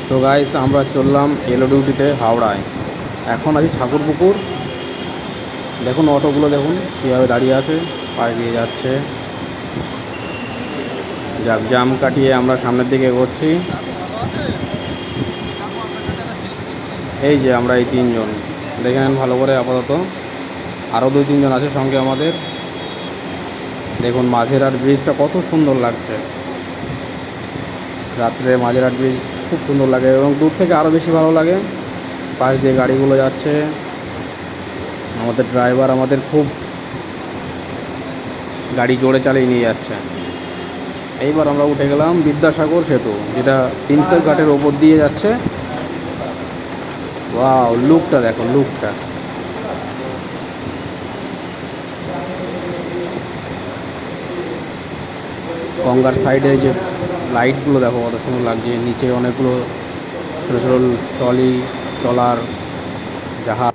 তো গাইস আমরা চললাম এলো ডিউটিতে হাওড়ায়। এখন আছি ঠাকুরপুকুর। দেখুন অটোগুলো দেখুন কীভাবে দাঁড়িয়ে আছে, পাশ দিয়ে যাচ্ছে। যাক, জাম কাটিয়ে আমরা সামনের দিকে এগোচ্ছি। এই যে আমরা এই তিনজন, দেখে নেন ভালো করে আপাতত। আরও 2-3 জন আছে সঙ্গে আমাদের। দেখুন মাঝেরহাট ব্রিজটা কত সুন্দর লাগছে। রাত্রে মাঝেরহাট ব্রিজ খুব সুন্দর লাগে এবং দূর থেকে আরও বেশি ভালো লাগে। পাশ দিয়ে গাড়িগুলো যাচ্ছে, আমাদের ড্রাইভার আমাদের খুব গাড়ি জোরে চালিয়ে নিয়ে যাচ্ছে। এইবার আমরা উঠে গেলাম বিদ্যাসাগর সেতু, যেটা প্রিন্সেপ ঘাটের ওপর দিয়ে যাচ্ছে। ওয়াও, লুকটা দেখো, লুকটা। গঙ্গার সাইডে যে লাইটগুলো দেখো কত সুন্দর লাগছে। নিচে অনেকগুলো ছোটো ছোটো ট্রলার, জাহাজ।